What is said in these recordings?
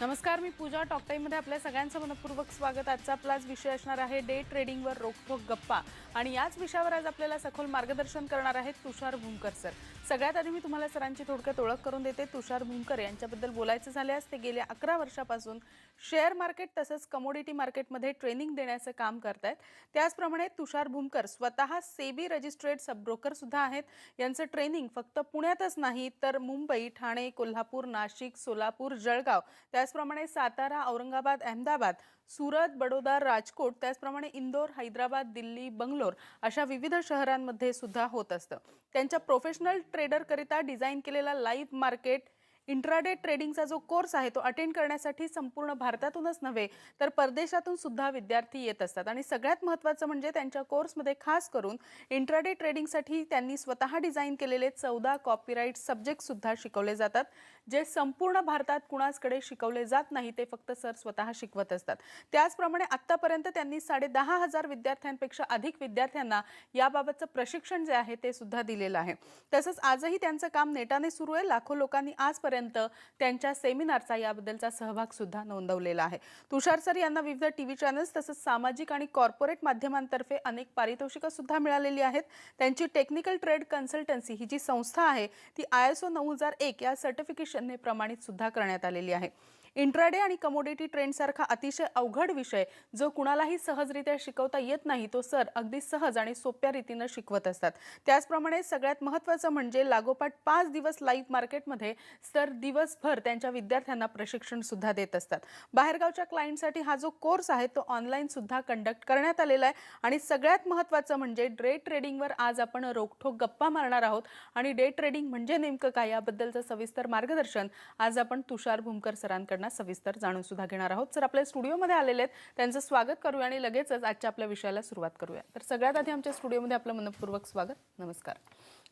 नमस्कार, मी पूजा. टॉक टाईममध्ये आपल्या सगळ्यांचं मनपूर्वक स्वागत. आजचा आपलाच विषय असणार आहे डे ट्रेडिंगवर रोखठोक गप्पा. आणि याच विषयावर आज आपल्याला सखोल मार्गदर्शन करणार आहेत तुषार भूमकर सर. सगळ्यात आधी मी तुम्हाला सरांची थोडक्यात ओळख करून देते. तुषार भूमकर यांच्याबद्दल बोलायचं झाल्यास ते गेल्या 11 वर्षापासून शेअर मार्केट तसंच कमोडिटी मार्केटमध्ये ट्रेनिंग देण्याचं काम करतायत. त्याचप्रमाणे तुषार भूमकर स्वतः सेबी रजिस्ट्रेड सब ब्रोकर सुद्धा आहेत. यांचं ट्रेनिंग फक्त पुण्यातच नाही तर मुंबई, ठाणे, कोल्हापूर, नाशिक, सोलापूर, जळगाव, त्याचप्रमाणे सातारा, औरंगाबाद, अहमदाबाद, सुरत, बडोदा, राजकोट, त्याचप्रमाणे इंदोर, हैदराबाद, दिल्ली, बंगलोर अशा विविध शहरांमध्ये सुद्धा होत असतं. त्यांच्या प्रोफेशनल ट्रेडरकरिता डिझाईन केलेला लाईव्ह मार्केट इंट्राडे ट्रेडिंगचा जो कोर्स आहे तो अटेंड करण्यासाठी संपूर्ण भारतातूनच नव्हे तर परदेशातून सुद्धा विद्यार्थी येत असतात. आणि सगळ्यात महत्त्वाचं म्हणजे त्यांच्या कोर्समध्ये खास करून इंट्राडे ट्रेडिंगसाठी त्यांनी स्वतः डिझाईन केलेले 14 कॉपीराइट सब्जेक्ट सुद्धा शिकवले जातात, जे संपूर्ण भारतात कुणाचकडे शिकवले जात नाही. ते फक्त सर स्वतः शिकवत असतात. त्याचप्रमाणे आत्तापर्यंत त्यांनी 10,500 विद्यार्थ्यांपेक्षा अधिक विद्यार्थ्यांना याबाबतचं प्रशिक्षण जे आहे ते सुद्धा दिलेलं आहे. तसंच आजही त्यांचं काम नेटाने सुरू आहे. लाखो लोकांनी आजपर्यंत त्यांच्या सेमिनारचा याबद्दलचा सहभाग सुद्धा नोंदवलेला आहे. तुषार सर यांना विविध टीव्ही चॅनल्स तसंच सामाजिक आणि कॉर्पोरेट माध्यमांतर्फे अनेक पारितोषिकं सुद्धा मिळालेली आहेत. त्यांची टेक्निकल ट्रेड कन्सल्टन्सी ही जी संस्था आहे ती ISO 9001 या सर्टिफिकेशनने प्रमाणित सुद्धा करण्यात आलेली आहे. इंट्राडे आणि कमोडिटी ट्रेंडसारखा अतिशय अवघड विषय जो कुणालाही सहजरित्या शिकवता येत नाही तो सर अगदी सहज आणि सोप्या रीतीने शिकवत असतात. त्याचप्रमाणे सगळ्यात महत्त्वाचं म्हणजे लागोपाठ 5 दिवस लाईव्ह मार्केटमध्ये सर दिवसभर त्यांच्या विद्यार्थ्यांना प्रशिक्षण सुद्धा देत असतात. बाहेरगावच्या क्लायंटसाठी हा जो कोर्स आहे तो ऑनलाईन सुद्धा कंडक्ट करण्यात आलेला आहे. आणि सगळ्यात महत्त्वाचं म्हणजे डे ट्रेडिंगवर आज आपण रोखठोक गप्पा मारणार आहोत. आणि डे ट्रेडिंग म्हणजे नेमकं काय याबद्दलचं सविस्तर मार्गदर्शन आज आपण तुषार भूमकर सरांकडून सविस्तर जाणून सुद्धा घेणार आहोत. सर आपल्या स्टुडिओमध्ये आलेले आहेत, त्यांचं स्वागत करूया आणि लगेचच आजच्या आपल्या विषयाला सुरुवात करूया. तर सगळ्यात आधी आमच्या स्टुडिओमध्ये आपलं मनपूर्वक स्वागत. नमस्कार.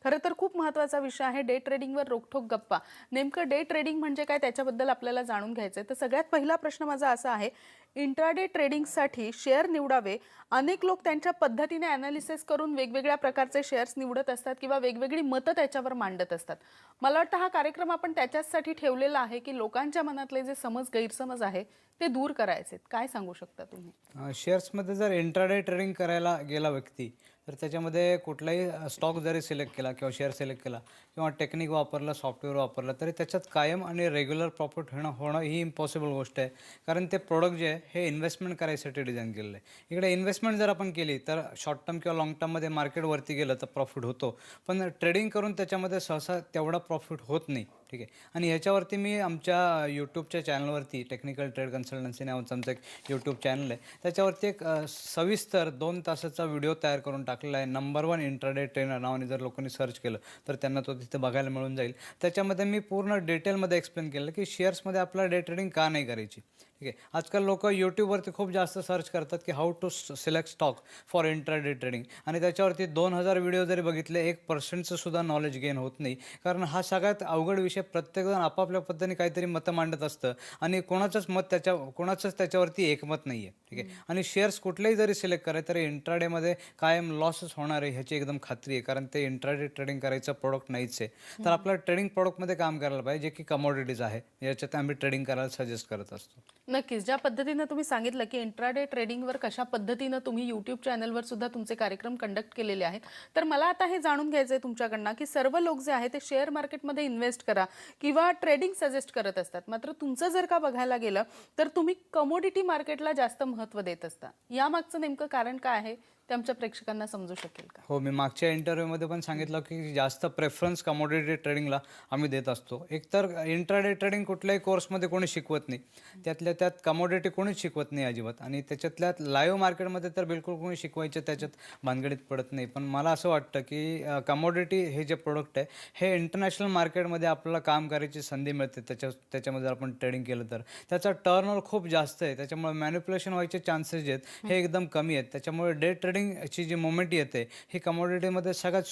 खरं तर खूप महत्त्वाचा विषय आहे डे ट्रेडिंगवर रोखठोक गप्पा. नेमकं डे ट्रेडिंग म्हणजे काय त्याच्याबद्दल आपल्याला जाणून घ्यायचं आहे. तर सगळ्यात पहिला प्रश्न माझा असा आहे, इंट्राडे ट्रेडिंगसाठी शेअर निवडावे. अनेक लोक त्यांच्या पद्धतीने ॲनालिसिस करून वेगवेगळ्या प्रकारचे शेअर्स निवडत असतात किंवा वेगवेगळी मतं त्याच्यावर मांडत असतात. मला वाटतं हा कार्यक्रम आपण त्याच्यासाठी ठेवलेला आहे की लोकांच्या मनातले जे गैरसमज आहे ते दूर करायचे. काय सांगू शकता तुम्ही? शेअर्समध्ये जर इंट्राडे ट्रेडिंग करायला गेला व्यक्ती तर त्याच्यामध्ये कुठलाही स्टॉक जरी सिलेक्ट केला किंवा शेअर सिलेक्ट केला किंवा टेक्निक वापरलं, सॉफ्टवेअर वापरलं तरी त्याच्यात कायम आणि रेग्युलर प्रॉफिट होणं ही इम्पॉसिबल गोष्ट आहे. कारण ते प्रोडक्ट जे आहे हे इन्व्हेस्टमेंट करायसाठी डिझाईन केलेलं आहे. इकडे इन्व्हेस्टमेंट जर आपण केली तर शॉर्ट टर्म किंवा लाँग टर्ममध्ये मार्केट वरती गेलं तर प्रॉफिट होतो, पण ट्रेडिंग करून त्याच्यामध्ये सहसा तेवढा प्रॉफिट होत नाही. ठीक आहे. आणि ह्याच्यावरती मी आमच्या यूट्यूबच्या चॅनलवरती टेक्निकल ट्रेड कन्सल्टन्सी नावाचं आमचं एक यूट्यूब चॅनल आहे, त्याच्यावरती एक सविस्तर 2 तासाचा व्हिडिओ तयार करून टाकलेला आहे. नंबर 1 इंट्राडे ट्रेनर नावाने जर लोकांनी सर्च केलं तर त्यांना तो तिथे बघायला मिळून जाईल. त्याच्यामध्ये मी पूर्ण डिटेलमध्ये एक्सप्लेन केलं की शेअर्समध्ये आपल्याला डे ट्रेडिंग का नाही करायची. ठीक आहे. आजकाल लोक यूट्यूबवरती खूप जास्त सर्च करतात की how to select stock for intraday trading, आणि त्याच्यावरती 2000 व्हिडिओ जरी बघितले 1% सुद्धा नॉलेज गेन होत नाही. कारण हा सगळ्यात अवघड विषय. प्रत्येकजण आपापल्या पद्धतीने काहीतरी मतं मांडत असतं आणि कोणाचंच त्याच्यावरती एकमत नाही आहे. ठीक आहे. आणि शेअर्स कुठलेही जरी सिलेक्ट करायचे तरी इंट्राडेमध्ये कायम लॉसेस होणार आहे ह्याची एकदम खात्री आहे, कारण ते इंट्राडे ट्रेडिंग करायचं प्रोडक्ट नाहीच आहे. तर आपल्याला ट्रेडिंग प्रोडक्टमध्ये काम करायला पाहिजे जे की कमोडिटीज आहे, याच्यात आम्ही ट्रेडिंग करायला सजेस्ट करत असतो. नक्कीच. ज्या पद्धतीनं तुम्ही सांगितलं की इंट्राडे ट्रेडिंगवर कशा पद्धतीनं तुम्ही यूट्यूब चॅनलवर सुद्धा तुमचे कार्यक्रम कंडक्ट केलेले आहेत, तर मला आता हे जाणून घ्यायचं आहे तुमच्याकडनं की सर्व लोक जे आहे ते शेअर मार्केटमध्ये इन्व्हेस्ट करा किंवा ट्रेडिंग सजेस्ट करत असतात, मात्र तुमचं जर का बघायला गेलं तर तुम्ही कमोडिटी मार्केटला जास्त महत्त्व देत असता. यामागचं नेमकं कारण काय आहे ते आमच्या प्रेक्षकांना समजू शकेल का? हो, मी मागच्या इंटरव्ह्यूमध्ये पण सांगितलं की जास्त प्रेफरन्स कमोडिटी ट्रेडिंगला आम्ही देत असतो. एकतर इंट्राडे ट्रेडिंग कुठल्याही कोर्समध्ये कोणी शिकवत नाही, त्यातल्या त्यात कमोडिटी कोणीच शिकवत नाही अजिबात, आणि त्याच्यातल्यात लाईव्ह मार्केटमध्ये तर बिलकुल कोणी शिकवायचं त्याच्यात भानगडीत पडत नाही. पण मला असं वाटतं की कमोडिटी हे जे प्रोडक्ट आहे हे इंटरनॅशनल मार्केटमध्ये आपल्याला काम करायची संधी मिळते. त्याच्यामध्ये जर आपण ट्रेडिंग केलं तर त्याचा टर्नओव्हर खूप जास्त आहे, त्याच्यामुळे मॅनिप्युलेशन व्हायचे चान्सेस जे आहेत हे एकदम कमी आहेत. त्याच्यामुळे डे ट्रेडिंगची जी मुवमेंट येते ही कमोडिटीमध्ये सगळ्यात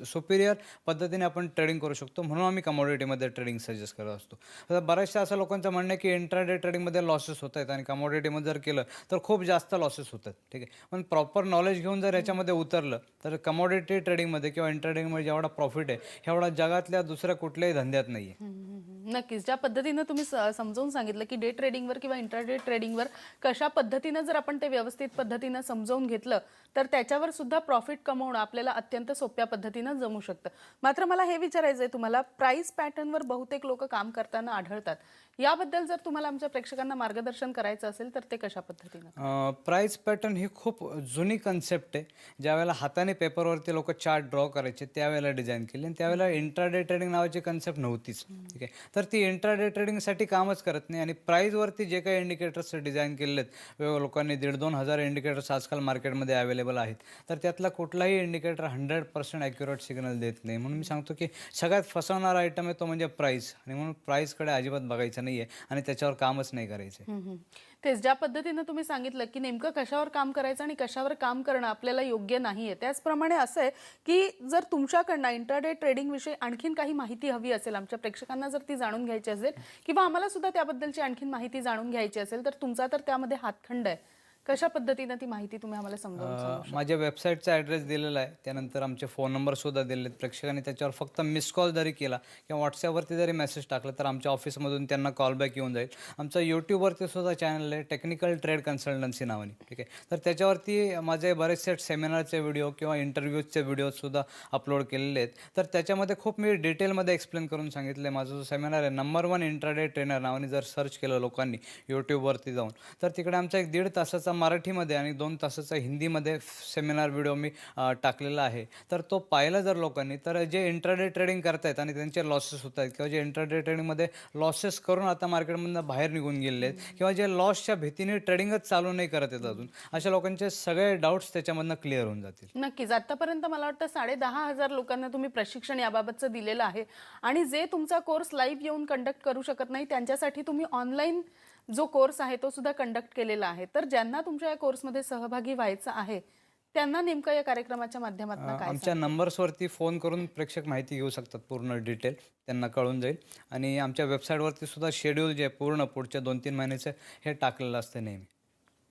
सुपिरियर पद्धतीने आपण ट्रेडिंग करू शकतो, म्हणून आम्ही कमोडिटीमध्ये ट्रेडिंग सजेस्ट करत असतो. आता बऱ्याचशा असं लोकांचं म्हणणं आहे की इंट्राडे ट्रेडिंगमध्ये लॉसेस होत आहेत आणि कमोडिटीमध्ये जर केलं तर खूप जास्त लॉसेस होतात. ठीक आहे. पण प्रॉपर नॉलेज घेऊन जर याच्यामध्ये उतरलं तर कमोडिटी ट्रेडिंगमध्ये किंवा इंट्राडेमध्ये जेवढा प्रॉफिट आहे एवढा जगातल्या दुसऱ्या कुठल्याही धंद्यात नाही आहे. नक्कीच. ज्या पद्धतीनं तुम्ही समजावून सांगितलं, की डे ट्रेडिंगवर किंवा इंट्राडे ट्रेडिंगवर कशा पद्धतीनं जर आपण ते व्यवस्थित पद्धतीनं समजावून घेतलं, तर त्याच्यावर सुद्धा प्रॉफिट कमवणं आपल्याला अत्यंत सोप्या पद्धतीनं जमू शकतं. मात्र मला हे विचारायचं आहे तुम्हाला, प्राइस पॅटर्नवर बहुतेक लोकं काम करताना आढळतात. याबद्दल जर तुम्हाला आमच्या प्रेक्षकांना मार्गदर्शन करायचं असेल, तर ते कशा पद्धतीनं? प्राईस पॅटर्न ही खूप जुनी कन्सेप्ट आहे. ज्यावेळेला हाताने पेपरवरती लोक चार्ट ड्रॉ करायचे त्यावेळेला डिझाईन केली आणि त्यावेळेला इंट्राडे ट्रेडिंग नावाची कन्सेप्ट नव्हतीच. ठीक आहे, तर ती इंट्राडे ट्रेडिंगसाठी कामच करत नाही आणि प्राईजवरती जे काही इंडिकेटर्स डिझाईन केलेले आहेत, वेगवेगळ्या लोकांनी 1,500-2,000 हजार इंडिकेटर्स आजकाल मार्केटमध्ये अवेलेबल आहेत. तर त्यातला कुठलाही इंडिकेटर 100% ॲक्युरेट सिग्नल देत नाही. म्हणून मी सांगतो की सगळ्यात फसवणारा आयटम आहे तो म्हणजे प्राईस, आणि म्हणून प्राईसकडे अजिबात बघायचं नाही आहे आणि त्याच्यावर कामच नाही करायचं. तेच ज्या पद्धतीनं तुम्ही सांगितलं, की नेमकं कशावर काम करायचं आणि कशावर काम करणं आपल्याला योग्य नाहीये. त्याचप्रमाणे असं आहे, की जर तुमच्याकडनं इंट्राडे ट्रेडिंगविषयी आणखीन काही माहिती हवी असेल, आमच्या प्रेक्षकांना जर ती जाणून घ्यायची असेल किंवा आम्हाला सुद्धा त्याबद्दलची आणखीन माहिती जाणून घ्यायची असेल, तर तुमचा तर त्यामध्ये हातखंड आहे. कशा पद्धतीनं ती माहिती तुम्ही आम्हाला समजावून सांगू शकता? माझ्या वेबसाईटचा ॲड्रेस दिलेला आहे, त्यानंतर आमचे फोन नंबरसुद्धा दिलेले आहेत. प्रेक्षकांनी त्याच्यावर फक्त मिस कॉल जरी केला किंवा व्हॉट्सॲपवरती जरी मेसेज टाकला तर आमच्या ऑफिसमधून त्यांना कॉलबॅक येऊन जाईल. आमचं यूट्यूबवरती सुद्धा चॅनल आहे टेक्निकल ट्रेड कन्सल्टन्सी नावाने. ठीक आहे, तर त्याच्यावरती माझे बरेचसे सेमिनारचे व्हिडिओ किंवा इंटरव्ह्यूजचे व्हिडिओसुद्धा अपलोड केलेले आहेत. तर त्याच्यामध्ये खूप मी डिटेलमध्ये एक्सप्लेन करून सांगितलं आहे. माझं जो सेमिनार आहे नंबर 1 इंट्राडे ट्रेनर नावाने जर सर्च केलं लोकांनी यूट्यूबवरती जाऊन, तर तिकडे आमचा एक 1.5 तासाचा मराठीमध्ये आणि 2 तासाचा हिंदीमध्ये सेमिनार व्हिडिओ मी टाकलेला आहे. तर तो पाहिला जर लोकांनी, तर जे इंट्राडे ट्रेडिंग करतायत आणि त्यांचे लॉसेस होत आहेत किंवा जे इंट्राडे ट्रेडिंगमध्ये लॉसेस करून आता मार्केटमधून बाहेर निघून गेलेले आहेत किंवा जे लॉसच्या भीतीने ट्रेडिंगच चालू नाही करत आहेत अजून, अशा लोकांचे सगळे डाऊट्स त्याच्यामधनं क्लिअर होऊन जातील. नक्कीच. आतापर्यंत मला वाटतं 10,500 लोकांना तुम्ही प्रशिक्षण याबाबतचं दिलेलं आहे आणि जे तुमचा कोर्स लाईव्ह येऊन कंडक्ट करू शकत नाही, त्यांच्यासाठी तुम्ही ऑनलाईन जो कोर्स आहे तो सुद्धा कंडक्ट केलेला आहे. तर ज्यांना तुमच्या या कोर्समध्ये सहभागी व्हायचं आहे, त्यांना नेमकं या कार्यक्रमाच्या माध्यमातून काय आमच्या नंबर्सवरती फोन करून प्रेक्षक माहिती घेऊ शकतात, पूर्ण डिटेल त्यांना कळून जाईल. आणि आमच्या वेबसाईटवरती सुद्धा शेड्यूल जे आहे पूर्ण पुढच्या 2-3 महिन्याचं हे टाकलेलं असतं नेहमी.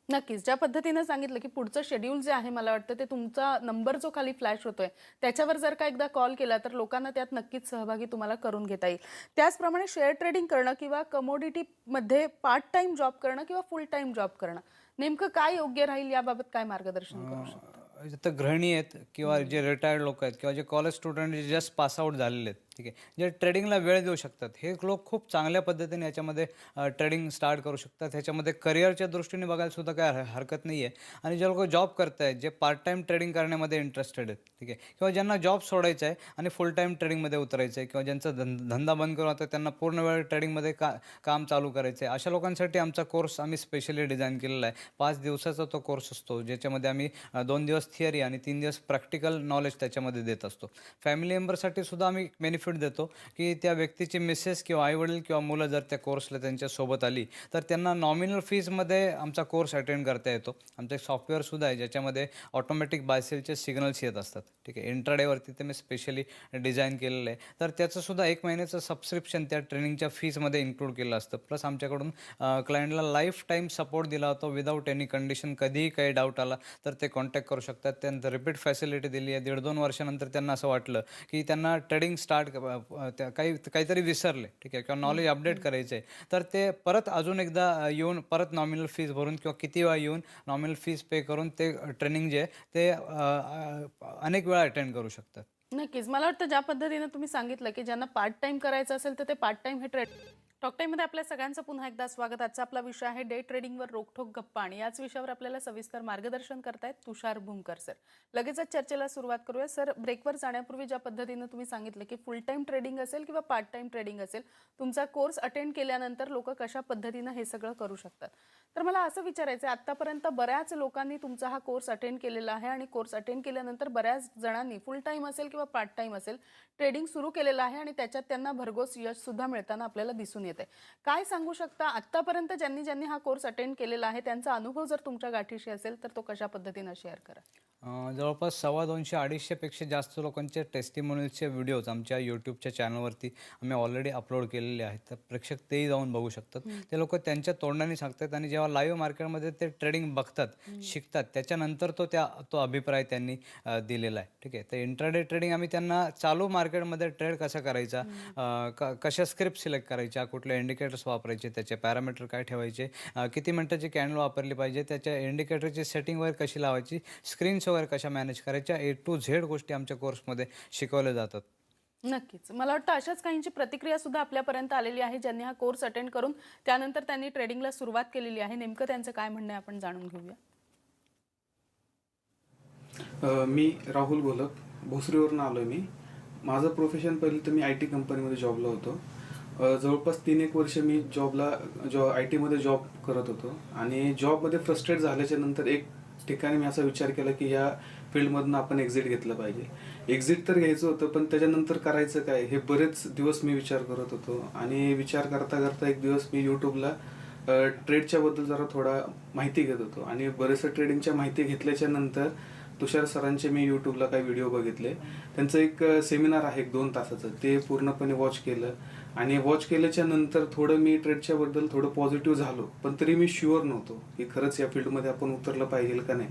नक्कीच. ज्या पद्धतीनं सांगितलं, की पुढचं शेड्यूल जे आहे मला वाटतं ते तुमचा नंबर जो खाली फ्लॅश होतोय, त्याच्यावर जर का एकदा कॉल केला तर लोकांना त्यात नक्कीच सहभागी तुम्हाला करून घेता येईल. त्याचप्रमाणे शेअर ट्रेडिंग करणं किंवा कमोडिटीमध्ये पार्ट टाईम जॉब करणं किंवा फुल टाईम जॉब करणं, नेमकं काय योग्य राहील याबाबत काय मार्गदर्शन करू शकता? तर गृहिणी आहेत किंवा जे रिटायर्ड लोक आहेत किंवा जे कॉलेज स्टुडंट जे जस्ट पास आउट झालेले आहेत, ठीक आहे, जे ट्रेडिंगला वेळ देऊ शकतात, हे लोक खूप चांगल्या पद्धतीने याच्यामध्ये ट्रेडिंग स्टार्ट करू शकतात. ह्याच्यामध्ये करिअरच्या दृष्टीने बघायला सुद्धा काय हरकत नाही आहे. आणि जे लोक जॉब करत आहेत, जे पार्ट टाईम ट्रेडिंग करण्यामध्ये इंटरेस्टेड आहेत, ठीक आहे, किंवा ज्यांना जॉब सोडायचा आहे आणि फुल टाईम ट्रेडिंगमध्ये उतरायचं आहे किंवा ज्यांचा धंदा बंद करून आता त्यांना पूर्ण वेळ ट्रेडिंगमध्ये काम चालू करायचं आहे, अशा लोकांसाठी आमचा कोर्स आम्ही स्पेशली डिझाईन केलेला आहे. 5 दिवसाचा तो कोर्स असतो, ज्याच्यामध्ये आम्ही 2 दिवस थिअरी आणि 3 दिवस प्रॅक्टिकल नॉलेज त्याच्यामध्ये देत असतो. फॅमिली मेंबरसाठी सुद्धा आम्ही बेनिफिट देतो की त्या व्यक्तीची मिसेस किंवा आईवडील किंवा मुलं जर त्या कोर्सला त्यांच्यासोबत आली तर त्यांना नॉमिनल फीजमध्ये आमचा कोर्स अटेंड करता येतो. आमचं एक सॉफ्टवेअरसुद्धा आहे ज्याच्यामध्ये ऑटोमॅटिक बायसेलचे सिग्नल्स येत असतात. ठीक आहे, इंट्राडेवरती ते मी स्पेशली डिझाईन केलेलं आहे. तर त्याचंसुद्धा 1 महिन्याचं सबस्क्रिप्शन त्या ट्रेनिंगच्या फीजमध्ये इन्क्लूड केलं असतं. प्लस आमच्याकडून क्लायंटला लाईफ टाईम सपोर्ट दिला होतो विदाऊट एनी कंडिशन. कधीही काही डाऊट आला तर ते कॉन्टॅक्ट करू शकतात. त्यानंतर रिपीट फॅसिलिटी दिली आहे. 1.5-2 वर्षानंतर त्यांना असं वाटलं की त्यांना ट्रेडिंग स्टार्ट काहीतरी विसरले, ठीक आहे, किंवा नॉलेज अपडेट करायचं आहे, तर ते परत अजून एकदा येऊन परत नॉमिनल फीज भरून किंवा किती वेळा येऊन नॉमिनल फीज पे करून ते ट्रेनिंग जे आहे ते अनेक वेळा अटेंड करू शकतात. नक्कीच. मला वाटतं ज्या पद्धतीनं तुम्ही सांगितलं, की ज्यांना पार्ट टाईम करायचं असेल तर ते पार्ट टाईम हे टॉक टाईममध्ये आपल्या सगळ्यांचं पुन्हा एकदा स्वागत. आजचा आपला विषय आहे डे ट्रेडिंगवर रोखठोक गप्पा आणि याच विषयावर आपल्याला सविस्तर मार्गदर्शन करतायत तुषार भूमकर सर. लगेचच चर्चेला सुरुवात करूया. सर, ब्रेकवर जाण्यापूर्वी ज्या पद्धतीनं तुम्ही सांगितलं, की फुल टाईम ट्रेडिंग असेल किंवा पार्ट टाईम ट्रेडिंग असेल, तुमचा कोर्स अटेंड केल्यानंतर लोक कशा पद्धतीनं हे सगळं करू शकतात. तर मला असं विचारायचं आहे, आत्तापर्यंत बऱ्याच लोकांनी तुमचा हा कोर्स अटेंड केलेला आहे आणि कोर्स अटेंड केल्यानंतर बऱ्याच जणांनी फुल टाईम असेल किंवा पार्ट टाईम असेल ट्रेडिंग सुरू केलेलं आहे आणि त्याच्यात त्यांना भरघोस यश सुद्धा मिळताना आपल्याला दिसून येतं. येते. काय सांगू शकता आत्तापर्यंत ज्यांनी ज्यांनी हा कोर्स अटेंड केलेला आहे त्यांचा अनुभव जर तुमच्या गाठीशी असेल तर तो कशा पद्धतीनं शेअर करा? जवळपास 250-250 पेक्षा जास्त लोकांचे टेस्टिमोनियल्सचे व्हिडिओज आमच्या यूट्यूबच्या चॅनलवरती आम्ही ऑलरेडी अपलोड केलेले आहेत. तर प्रेक्षक तेही जाऊन बघू शकतात. ते लोकं त्यांच्या तोंडाने सांगतात आणि जेव्हा लाईव्ह मार्केटमध्ये ते ट्रेडिंग बघतात, शिकतात, त्याच्यानंतर तो अभिप्राय त्यांनी दिलेला आहे. ठीक आहे. तर इंट्राडे ट्रेडिंग आम्ही त्यांना चालू मार्केटमध्ये ट्रेड कसा करायचा, कशा स्क्रिप्ट सिलेक्ट करायच्या, कुठले इंडिकेटर्स वापरायचे, त्याचे पॅरामीटर काय ठेवायचे, किती मिनिटाची कॅन्डल वापरली पाहिजे, त्याच्या इंडिकेटरची सेटिंग वगैरे कशी लावायची, स्क्रीन्स वगैरे कशा मॅनेज करायच्या, A to Z गोष्टी आमच्या कोर्समध्ये शिकवल्या जातात. नक्कीच. मला वाटतं अशाच काहींची प्रतिक्रिया सुद्धा आपल्यापर्यंत आलेली आहे ज्यांनी हा कोर्स अटेंड करून त्यानंतर त्यांनी ट्रेडिंगला सुरुवात केलेली आहे. नेमकं त्यांचं काय म्हणणं आहे आपण जाणून घेऊया. मी राहुल गोलक, भोसरीवरून आलो आहे मी. माझं प्रोफेशन पहिलं तर मी IT कंपनीमध्ये जॉबला होतो. जवळपास 3-1 वर्ष मी IT मध्ये जॉब करत होतो आणि जॉबमध्ये फ्रस्ट्रेट झाल्याच्या नंतर एक ठिकाणी मी असा विचार केला की या फील्डमधनं आपण एक्झिट घेतलं पाहिजे. एक्झिट तर घ्यायचं होतं, पण त्याच्यानंतर करायचं काय हे बरेच दिवस मी विचार करत होतो आणि विचार करता करता एक दिवस मी यूट्यूबला ट्रेडच्या बद्दल जरा थोडा माहिती घेत होतो आणि बरेचसं ट्रेडिंगच्या माहिती घेतल्याच्या नंतर तुषार सरांचे मी यूट्यूबला काही व्हिडिओ बघितले. त्यांचं एक सेमिनार आहे 1-2 तासाचं, ते पूर्णपणे वॉच केलं आणि वॉच केल्याच्या नंतर थोडं मी ट्रेडच्या बद्दल थोडं पॉझिटिव्ह झालो, पण तरी मी शुअर नव्हतो की खरंच या फील्डमध्ये आपण उतरलं पाहिजे का नाही.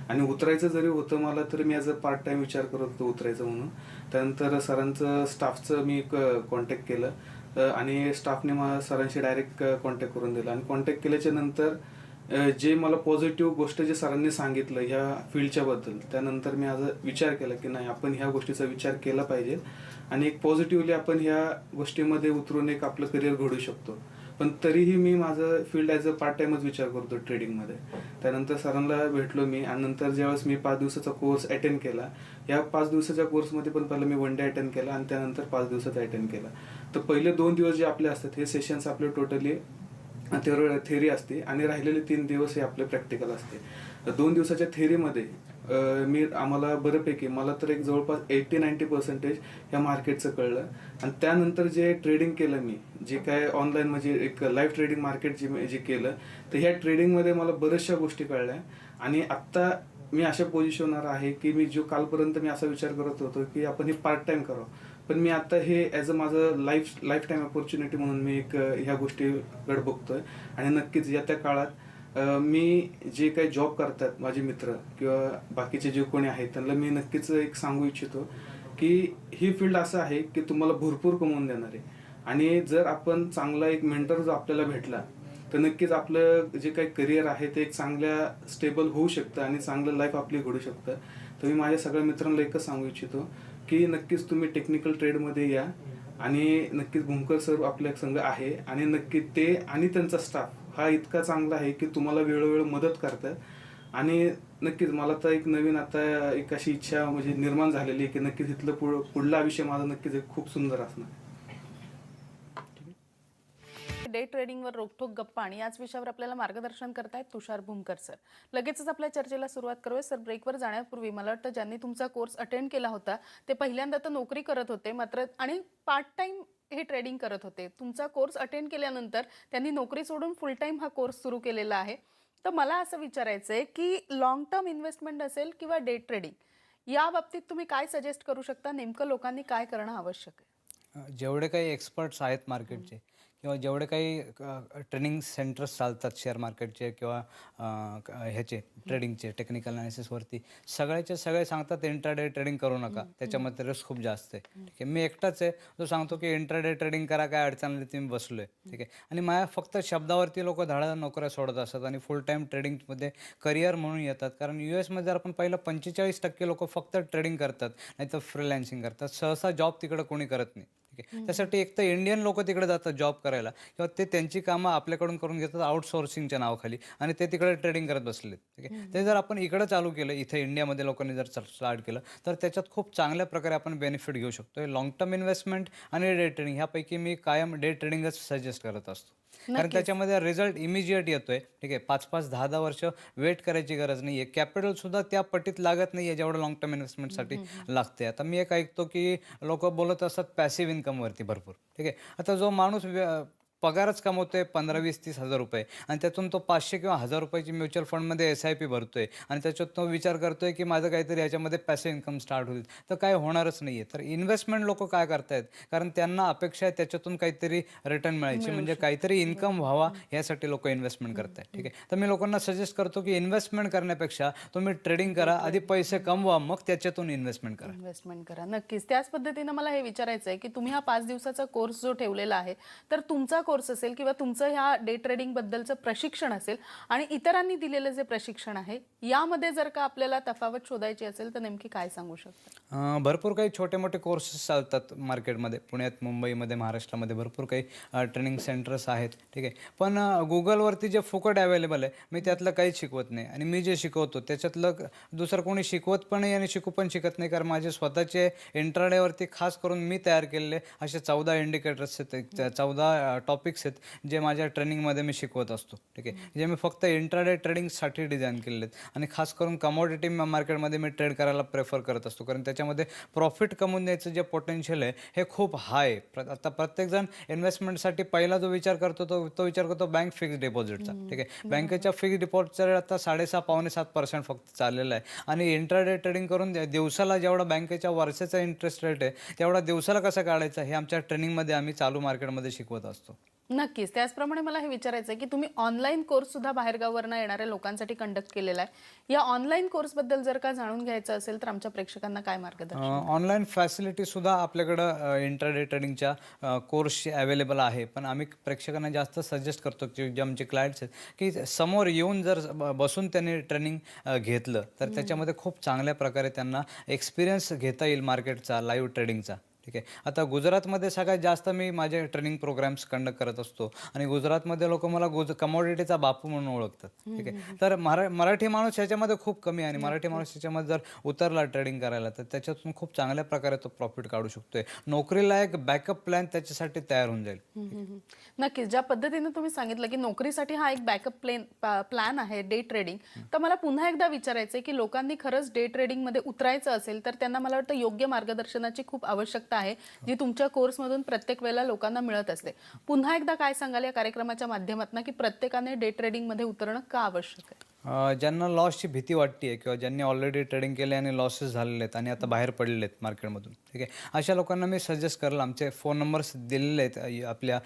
आणि उतरायचं जरी होतं मला तर मी ॲज अ पार्ट टाइम विचार करत होतो उतरायचं म्हणून. त्यानंतर सरांचं स्टाफचं मी कॉन्टॅक्ट केलं आणि स्टाफने मला सरांशी डायरेक्ट कॉन्टॅक्ट करून दिला आणि कॉन्टॅक्ट केल्याच्या नंतर जे मला पॉझिटिव्ह गोष्ट जे सरांनी सांगितलं ह्या फील्डच्या बद्दल, त्यानंतर मी आज विचार केला की नाही आपण ह्या गोष्टीचा विचार केला पाहिजे आणि एक पॉझिटिव्हली आपण ह्या गोष्टीमध्ये उतरून एक आपलं करिअर घडू शकतो. पण तरीही मी माझं फील्ड ॲज अ पार्ट टाइमच विचार करतो ट्रेडिंगमध्ये. त्यानंतर सरांना भेटलो मी आणि नंतर ज्यावेळेस मी 5 दिवसाचा कोर्स अटेंड केला, या 5 दिवसाच्या कोर्समध्ये पण पहिलं मी 1 डे अटेंड केला आणि त्यानंतर 5 दिवसाचा अटेंड केला. तर पहिले 2 दिवस जे आपले असतात हे सेशन्स आपले टोटली थेअरी असते आणि राहिलेले 3 दिवस हे आपले प्रॅक्टिकल असते. 2 दिवसाच्या थेअरीमध्ये आम्हाला बऱ्यापैकी मला तर एक जवळपास 80-90% या मार्केटचं कळलं आणि त्यानंतर जे ट्रेडिंग केलं मी, जे काय ऑनलाईन म्हणजे एक लाईव्ह ट्रेडिंग मार्केट जे केलं, तर ह्या ट्रेडिंगमध्ये मला बऱ्याचशा गोष्टी कळल्या आणि आत्ता मी अशा पोझिशनवर आहे की कालपर्यंत मी असा विचार करत होतो की आपण हे पार्ट टाइम करावं, पण मी आता हे ॲज अ माझं लाईफ टाईम अपॉर्च्युनिटी म्हणून मी ह्या गोष्टीकडे बघतोय आणि नक्कीच येत्या काळात मी जे काही जॉब करतात माझे मित्र किंवा बाकीचे जे कोणी आहेत त्यांना मी नक्कीच एक सांगू इच्छितो की ही फील्ड असं आहे की तुम्हाला भरपूर कमवून देणार आहे आणि जर आपण चांगला एक मेंटर जो आपल्याला भेटला तर नक्कीच आपलं जे काही करिअर आहे ते एक चांगल्या स्टेबल होऊ शकतं आणि चांगलं लाईफ आपली घडू शकतं. तर मी माझ्या सगळ्या मित्रांना एकच सांगू इच्छितो की नक्कीच तुम्ही टेक्निकल ट्रेडमध्ये या आणि नक्कीच भूमकर सर आपल्या संग आहे आणि नक्की ते आणि त्यांचा स्टाफ हा इतका चांगला आहे की तुम्हाला वेळोवेळी मदत करतात आणि नक्कीच मला तर एक नवीन आता एक अशी इच्छा म्हणजे निर्माण झालेली आहे की नक्कीच इथलं पुढला आयुष्य माझं नक्कीच एक खूप सुंदर असणार. डे ट्रेडिंगवर रोखोक गप्पा आणि याच विषयावर आपल्याला मार्गदर्शन करतायत तुषार भूमकर सर. लगेचच आपल्या चर्चेला सुरुवात करूया. सर, ब्रेकवर जाण्यापूर्वी मला वाटतं ज्यांनी तुमचा कोर्स अटेंड केला होता ते पहिल्यांदा तर नोकरी करत होते मात्र आणि पार्ट टाइम हे ट्रेडिंग करत होते. तुमचा कोर्स अटेंड केल्यानंतर त्यांनी नोकरी सोडून फुल टाइम हा कोर्स सुरू केलेला आहे. तर मला असं विचारायचं आहे की लॉंग टर्म इन्व्हेस्टमेंट असेल किंवा डे ट्रेडिंग या बाबतीत तुम्ही काय सजेस्ट करू शकता? नेमकं लोकांनी काय करणं आवश्यक आहे? जेवढे काही एक्सपर्ट्स आहेत मार्केटचे किंवा जेवढे काही ट्रेनिंग सेंटर्स चालतात शेअर मार्केटचे किंवा ह्याचे ट्रेडिंगचे टेक्निकल अनालिसिसवरती, सगळे सांगतात इंट्राडे ट्रेडिंग करू नका, त्याच्यामध्ये रिस्क खूप जास्त आहे. ठीक आहे. मी एकटाच आहे जो सांगतो की इंट्राडे ट्रेडिंग करा, काय अडचण आली तुम्ही बसलो आहे. ठीक आहे. आणि माझ्या फक्त शब्दावरती लोक धडाधड नोकऱ्या सोडत असतात आणि फुल टाईम ट्रेडिंगमध्ये करिअर म्हणून येतात. कारण US मध्ये जर आपण पाहिलं 45% लोक फक्त ट्रेडिंग करतात, नाही तर फ्रीलान्सिंग करतात. सहसा जॉब तिकडं कोणी करत नाही. ठीक आहे. त्यासाठी एक तर इंडियन लोक तिकडे जातात जॉब करायला किंवा ते त्यांची कामं आपल्याकडून करून घेतात आउटसोर्सिंगच्या नावाखाली आणि ते तिकडे ट्रेडिंग करत बसलेत. ठीक आहे. ते जर आपण इकडं चालू केलं, इथे इंडियामध्ये लोकांनी जर स्टार्ट केलं तर त्याच्यात खूप चांगल्या प्रकारे आपण बेनिफिट घेऊ शकतो. लॉंग टर्म इन्व्हेस्टमेंट आणि डे ट्रेडिंग ह्यापैकी मी कायम डे ट्रेडिंगच सजेस्ट करत असतो. कारण त्याच्यामध्ये रिझल्ट इमिजिएट येतोय. ठीक आहे. 5-5, 10-10 वर्ष वेट करायची गरज नाही आहे. कॅपिटल सुद्धा त्या पटीत लागत नाही आहे जेवढं लॉंग टर्म इन्व्हेस्टमेंटसाठी लागते. आता मी एक ऐकतो की लोक बोलत असतात पॅसिव्ह इन्कमवरती भरपूर. ठीक आहे. आता जो माणूस पगारच कमवतोय 15-20-30 हजार रुपये आणि त्यातून तो 500 किंवा 1000 रुपयाची म्युच्युअल फंडमध्ये SIP भरतोय आणि त्याच्यात तो विचार करतोय की माझं काहीतरी याच्यामध्ये पॅसिव्ह इन्कम स्टार्ट होईल, तर काय होणारच नाही आहे. तर इन्व्हेस्टमेंट लोक काय करतायत, कारण त्यांना अपेक्षा आहे त्याच्यातून काहीतरी रिटर्न मिळायची, म्हणजे काहीतरी इन्कम व्हावा यासाठी लोक इन्व्हेस्टमेंट करतायत. ठीक आहे, तर मी लोकांना सजेस्ट करतो की इन्व्हेस्टमेंट करण्यापेक्षा तुम्ही ट्रेडिंग करा, आधी पैसे कमवा, मग त्याच्यातून इन्व्हेस्टमेंट करा. इन्व्हेस्टमेंट करा. नक्कीच. त्याच पद्धतीनं मला हे विचारायचं आहे की तुम्ही हा 5 दिवसाचा कोर्स जो ठेवलेला आहे, तर तुमचा कोर्स असेल किंवा तुमचं ह्या डे ट्रेडिंग बद्दलचं प्रशिक्षण असेल आणि इतरांनी दिलेलं जे प्रशिक्षण आहे, यामध्ये जर का आपल्याला तफावत शोधायची असेल तर नेमकी काय सांगू शकता? भरपूर काही छोटे मोठे कोर्सेस चालतात मार्केटमध्ये, पुण्यात, मुंबईमध्ये, महाराष्ट्रामध्ये भरपूर काही ट्रेनिंग सेंटर्स आहेत. ठीक आहे, पण गुगलवरती जे फुकट अवेलेबल आहे, मी त्यातलं काहीच शिकवत नाही आणि मी जे शिकवतो त्याच्यातलं दुसरं कोणी शिकवत पण नाही आणि शिकू पण शिकत नाही, कारण माझे स्वतःचे इंट्राडेवरती खास करून मी तयार केलेले असे 14 इंडिकेटर्स आहेत, 14 टॉपिक्स आहेत जे माझ्या ट्रेनिंगमध्ये मी शिकवत असतो. ठीक आहे, जे मी फक्त इंट्राडे ट्रेडिंगसाठी डिझाईन केलेले आहेत आणि खास करून कमोडिटी मार्केटमध्ये मी ट्रेड करायला प्रेफर करत असतो, कारण त्याच्यामध्ये प्रॉफिट कमवून द्यायचं जे पोटेन्शियल आहे हे खूप हाय आहे. आता प्रत्येकजण इन्व्हेस्टमेंटसाठी पहिला जो विचार करतो तो विचार करतो बँक फिक्स डिपॉझिटचा. ठीक आहे, बँकेच्या फिक्स डिपॉझिटचा रेट आता 6.5-7% फक्त चाललेला आहे आणि इंट्राडे ट्रेडिंग करून दिवसाला जेवढा बँकेच्या वर्षाचा इंटरेस्ट रेट आहे तेवढा दिवसाला कसा काढायचा हे आमच्या ट्रेनिंगमध्ये आम्ही चालू मार्केटमध्ये शिकवत असतो. नक्कीच. त्याचप्रमाणे मला हे विचारायचं आहे की तुम्ही ऑनलाईन कोर्स सुद्धा बाहेरगावावरनं येणाऱ्या लोकांसाठी कंडक्ट केलेला आहे. या ऑनलाईन कोर्सबद्दल जर का जाणून घ्यायचं असेल तर आमच्या प्रेक्षकांना काय मार्गदर्शन? ऑनलाईन फॅसिलिटीसुद्धा आपल्याकडं इंट्राडे ट्रेडिंगच्या कोर्सची अवेलेबल आहे, पण आम्ही प्रेक्षकांना जास्त सजेस्ट करतो की जे आमचे क्लायंट्स आहेत की समोर येऊन जर बसून त्यांनी ट्रेनिंग घेतलं तर त्याच्यामध्ये खूप चांगल्या प्रकारे त्यांना एक्सपिरियन्स घेता येईल मार्केटचा, लाईव्ह ट्रेडिंगचा. ठीक आहे, आता गुजरातमध्ये सगळ्यात जास्त मी माझे ट्रेनिंग प्रोग्राम्स कंडक्ट करत असतो आणि गुजरातमध्ये लोक मला कमोडिटीचा बापू म्हणून ओळखतात. ठीक आहे, तर मराठी माणूस ह्याच्यामध्ये खूप कमी आहे आणि मराठी माणूस ह्याच्यामध्ये जर उतरला ट्रेडिंग करायला तर त्याच्यातून खूप चांगल्या प्रकारे तो प्रॉफिट काढू शकतोय. नोकरीला एक बॅकअप प्लॅन त्याच्यासाठी तयार होऊन जाईल. नक्कीच. ज्या पद्धतीने तुम्ही सांगितलं की नोकरीसाठी हा एक बॅकअप प्लॅन आहे डे ट्रेडिंग, तर मला पुन्हा एकदा विचारायचं आहे की लोकांनी खरंच डे ट्रेडिंगमध्ये उतरायचं असेल तर त्यांना मला वाटतं योग्य मार्गदर्शनाची खूप आवश्यकता आहे, जी तुमच्या कोर्समधून प्रत्येक वेळेला लोकांना मिळत असते. पुन्हा एकदा काय सांगाल या कार्यक्रमाच्या माध्यमातून की प्रत्येकाने डे ट्रेडिंगमध्ये उतरणं का आवश्यक आहे? ज्यांना लॉसची भीती वाटते किंवा ज्यांनी ऑलरेडी ट्रेडिंग केले आणि लॉसेस झालेले आहेत आणि आता बाहेर पडलेले आहेत मार्केटमधून, ठीक आहे, अशा लोकांना मी सजेस्ट करेल, आमचे फोन नंबर्स दिलेले आहेत आपल्या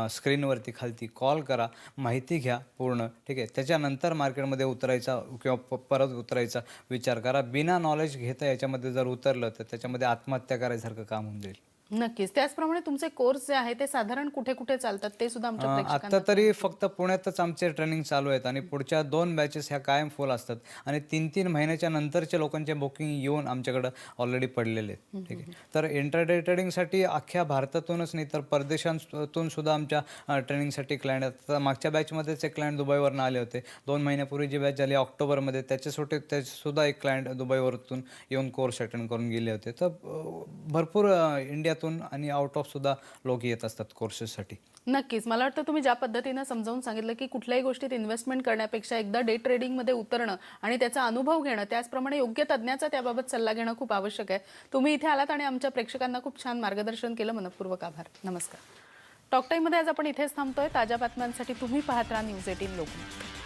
स्क्रीनवरती खालती. कॉल करा, माहिती घ्या पूर्ण. ठीक आहे, त्याच्यानंतर मार्केटमध्ये उतरायचा किंवा परत उतरायचा विचार करा. बिना नॉलेज घेता याच्यामध्ये जर उतरलं तर त्याच्यामध्ये आत्महत्या करायसारखं काम होऊन जाईल. नक्कीच. त्याचप्रमाणे तुमचे कोर्स जे आहे ते साधारण कुठे कुठे चालतात ते सुद्धा आमच्या प्रेक्षकांना आता तरी फक्त पुण्यातच आमचे ट्रेनिंग चालू आहेत आणि पुढच्या 2 बॅचेस ह्या कायम फुल असतात आणि 3-3 महिन्याच्या नंतरचे लोकांचे बुकिंग येऊन आमच्याकडं ऑलरेडी पडलेले आहेत. ठीक आहे, तर इंट्राडे ट्रेडिंगसाठी अख्ख्या भारतातूनच नाही तर परदेशांतून सुद्धा आमच्या ट्रेनिंगसाठी क्लायंट आहेत. आता मागच्या बॅचमध्येच एक क्लायंट दुबईवरून आले होते. 2 महिन्यापूर्वी जी बॅच झाली ऑक्टोबरमध्ये त्याच्यासुद्धा एक क्लायंट दुबईवरून येऊन कोर्स अटेंड करून गेले होते. तर भरपूर इंडियातून आणि आउट ऑफ सुद्धा लोक येत असतात कोर्सेससाठी. नक्कीच. मला वाटतं तुम्ही ज्या पद्धतीनं समजावून सांगितलं की कुठल्याही गोष्टीत इन्व्हेस्टमेंट करण्यापेक्षा एकदा डे ट्रेडिंगमध्ये उतरणं आणि त्याचा अनुभव घेणं, त्याचप्रमाणे योग्य तज्ज्ञाचा त्याबाबत सल्ला घेणं खूप आवश्यक आहे. तुम्ही इथे आलात आणि आमच्या प्रेक्षकांना खूप छान मार्गदर्शन केलं. मनपूर्वक आभार. नमस्कार. टॉक टाईममध्ये आज आपण इथेच थांबतोय. ताज्या बातम्यांसाठी तुम्ही पाहत राहा न्यूज 18 लोकमत.